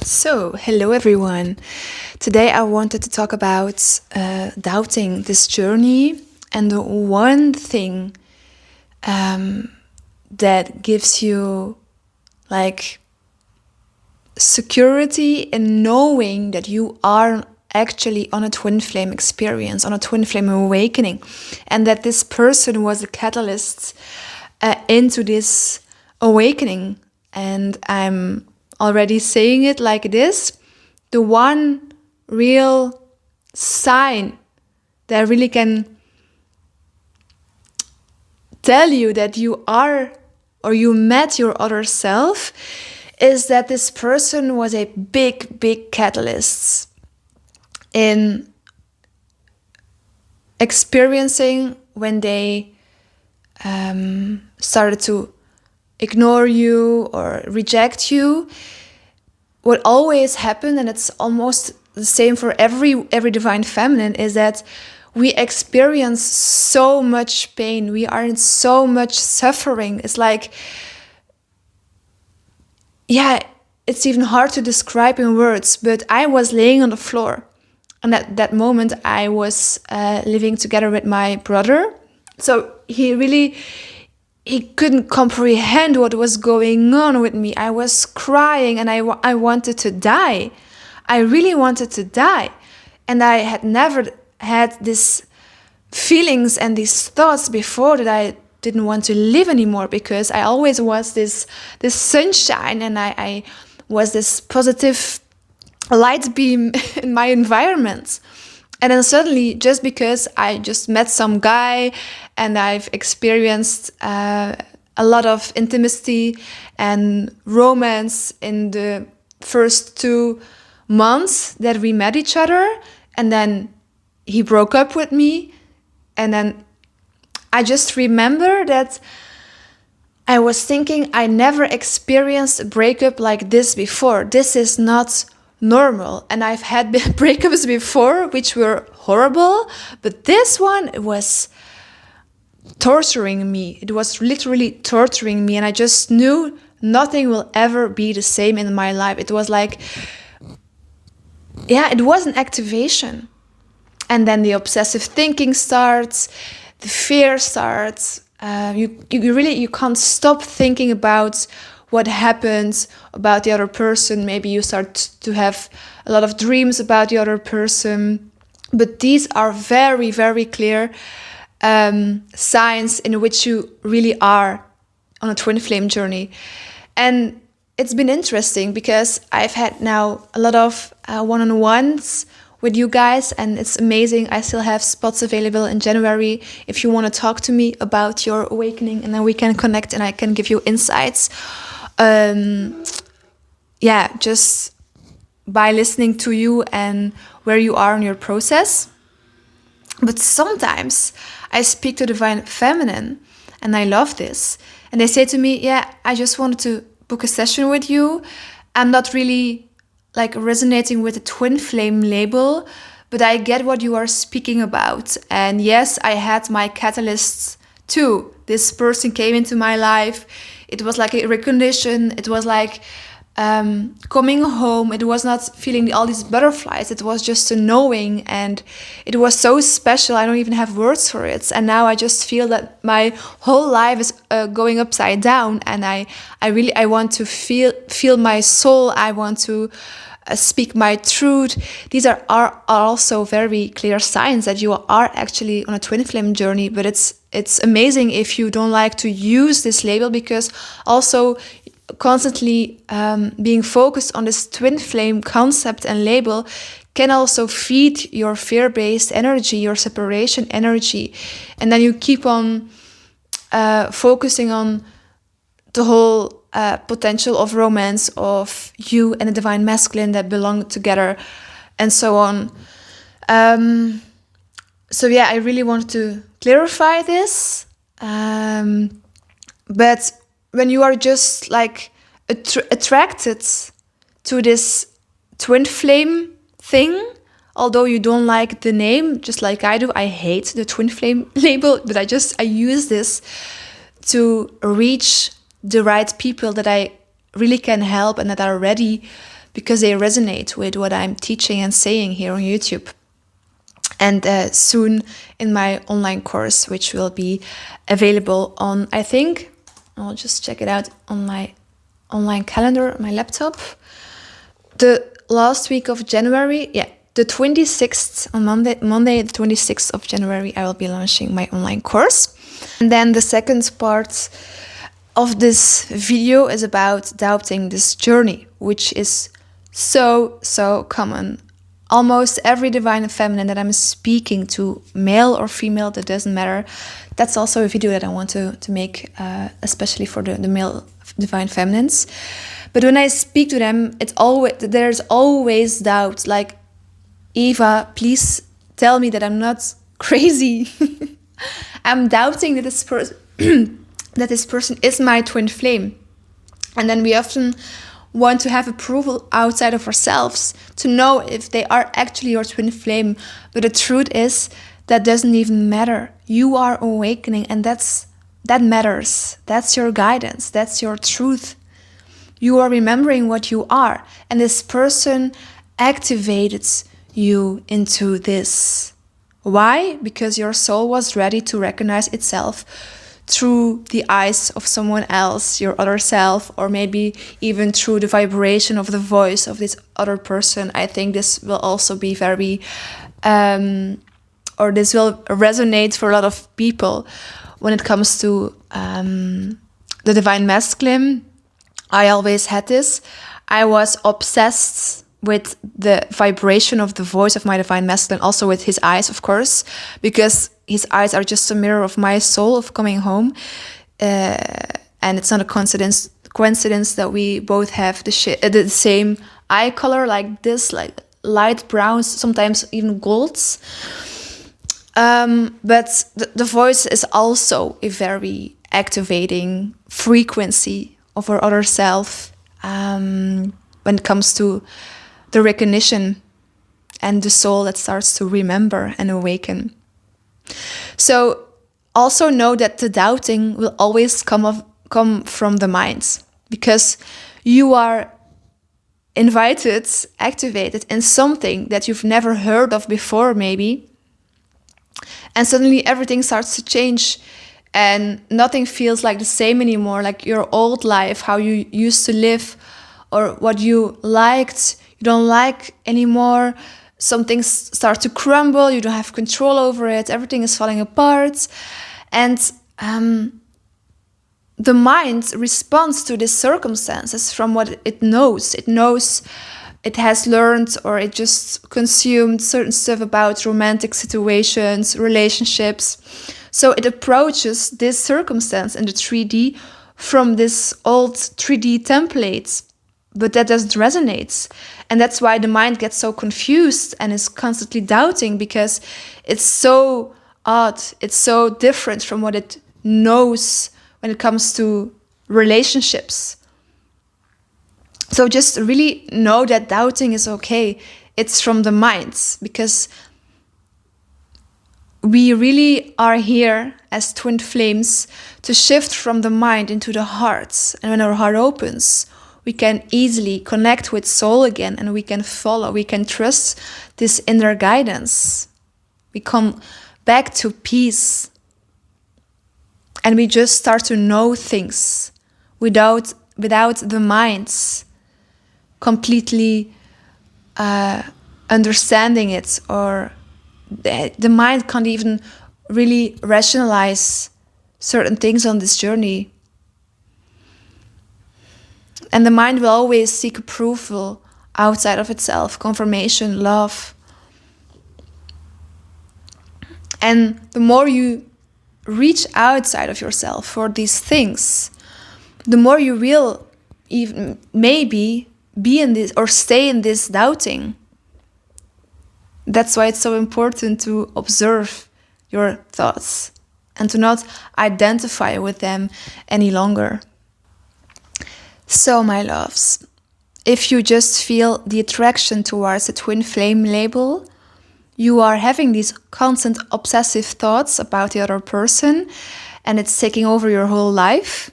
So, hello everyone. Today I wanted to talk about doubting this journey and the one thing that gives you like security in knowing that you are actually on a twin flame experience, on a twin flame awakening, and that this person was a catalyst into this awakening. And I'm already saying it like it is. The one real sign that really can tell you that you are or you met your other self is that this person was a big catalyst in experiencing when they started to ignore you or reject you. What always happened, and it's almost the same for every divine feminine, is that we experience so much pain. We are in so much suffering. It's like, yeah, it's even hard to describe in words, but I was laying on the floor. And at that moment, I was living together with my brother. So he couldn't comprehend what was going on with me. I was crying and I wanted to die. I really wanted to die. And I had never had these feelings and these thoughts before, that I didn't want to live anymore, because I always was this sunshine, and I was this positive light beam in my environment. And then suddenly, just because I just met some guy and I've experienced a lot of intimacy and romance in the first 2 months that we met each other, and then he broke up with me, and then I just remember that I was thinking, I never experienced a breakup like this before. This is not normal. And I've had breakups before which were horrible, but this one was torturing me. It was literally torturing me, and I just knew nothing will ever be the same in my life. It was like, yeah, it was an activation. And then the obsessive thinking starts, the fear starts. You can't stop thinking about what happened, about the other person. Maybe you start to have a lot of dreams about the other person. But these are very, very clear signs in which you really are on a twin flame journey. And it's been interesting because I've had now a lot of one-on-ones with you guys, and it's amazing. I still have spots available in January if you want to talk to me about your awakening, and then we can connect and I can give you insights. Just by listening to you and where you are in your process. But sometimes I speak to Divine Feminine, and I love this. And they say to me, yeah, I just wanted to book a session with you. I'm not really like resonating with the twin flame label, but I get what you are speaking about. And yes, I had my catalysts too. This person came into my life. It was like a recognition. It was like coming home. It was not feeling all these butterflies. It was just a knowing, and it was so special. I don't even have words for it. And now I just feel that my whole life is going upside down, and I want to feel my soul. I want to speak my truth. These are also very clear signs that you are actually on a twin flame journey. But it's amazing if you don't like to use this label, because also constantly being focused on this twin flame concept and label can also feed your fear-based energy, your separation energy. And then you keep on focusing on the whole potential of romance, of you and the divine masculine that belong together, and so on. So yeah, I really wanted to clarify this. But when you are just like attracted to this twin flame thing, although you don't like the name, just like I do, I hate the twin flame label, but I use this to reach the right people that I really can help and that are ready because they resonate with what I'm teaching and saying here on YouTube. And soon in my online course, which will be available on, I think, I'll just check it out on my online calendar, my laptop. The last week of January, the 26th, on Monday, the 26th of January, I will be launching my online course. And then the second part of this video is about doubting this journey, which is so common. Almost every divine feminine that I'm speaking to, male or female, that doesn't matter. That's also a video that I want to make, especially for the male divine feminines. But when I speak to them, there's always doubt. Like, Eva, please tell me that I'm not crazy. I'm doubting that this person is my twin flame. And then we often want to have approval outside of ourselves to know if they are actually your twin flame. But the truth is that doesn't even matter. You are awakening, and that matters. That's your guidance. That's your truth. You are remembering what you are, and this person activated you into this. Why? Because your soul was ready to recognize itself through the eyes of someone else, your other self, or maybe even through the vibration of the voice of this other person. I think this will also be very, this will resonate for a lot of people when it comes to the divine masculine. I always had this. I was obsessed with the vibration of the voice of my divine masculine, also with his eyes, of course, because his eyes are just a mirror of my soul of coming home. And it's not a coincidence that we both have the same eye color, like this, like light browns, sometimes even golds. But the voice is also a very activating frequency of our other self when it comes to the recognition and the soul that starts to remember and awaken. So also know that the doubting will always come from the mind, because you are invited, activated in something that you've never heard of before, maybe. And suddenly everything starts to change and nothing feels like the same anymore, like your old life, how you used to live or what you liked, you don't like anymore. Some things start to crumble, you don't have control over it, everything is falling apart. And the mind responds to these circumstances from what it knows. It knows, it has learned, or it just consumed certain stuff about romantic situations, relationships. So it approaches this circumstance in the 3D from this old 3D template, but that doesn't resonate. And that's why the mind gets so confused and is constantly doubting, because it's so odd, it's so different from what it knows when it comes to relationships. So just really know that doubting is okay. It's from the mind, because we really are here as twin flames to shift from the mind into the heart. And when our heart opens, we can easily connect with soul again, and we can follow, we can trust this inner guidance. We come back to peace. And we just start to know things without the minds completely understanding it, or the mind can't even really rationalize certain things on this journey. And the mind will always seek approval outside of itself, confirmation, love. And the more you reach outside of yourself for these things, the more you will even maybe be in this or stay in this doubting. That's why it's so important to observe your thoughts and to not identify with them any longer. So, my loves, if you just feel the attraction towards the twin flame label, you are having these constant obsessive thoughts about the other person, and it's taking over your whole life.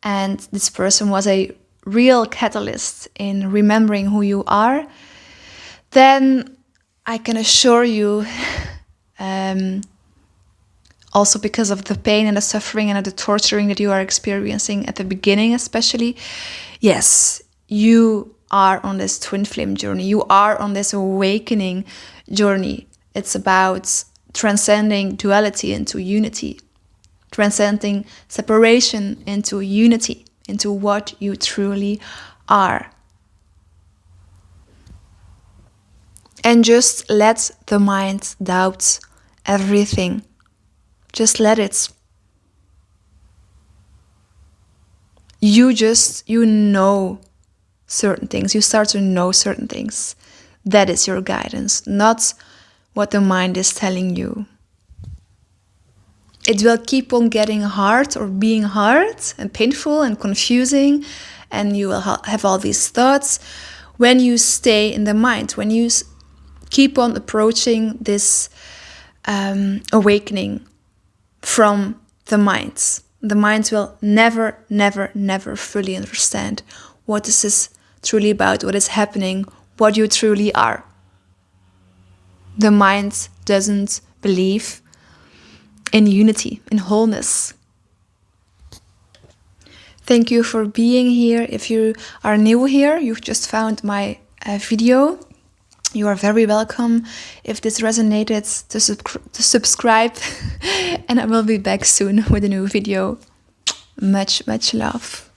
And this person was a real catalyst in remembering who you are, then I can assure you, also because of the pain and the suffering and the torturing that you are experiencing at the beginning especially, yes, you are on this twin flame journey. You are on this awakening journey. It's about transcending duality into unity, transcending separation into unity, into what you truly are. And just let the mind doubt everything. Just let it. You know certain things. You start to know certain things. That is your guidance, not what the mind is telling you. It will keep on getting hard or being hard and painful and confusing, and you will have all these thoughts when you stay in the mind, when you keep on approaching this awakening from the mind. The mind will never, never, never fully understand what this is truly about, what is happening, what you truly are. The mind doesn't believe in unity, in wholeness. Thank you for being here. If you are new here, you've just found my video, you are very welcome. If this resonated, to subscribe. And I will be back soon with a new video. Much, much love.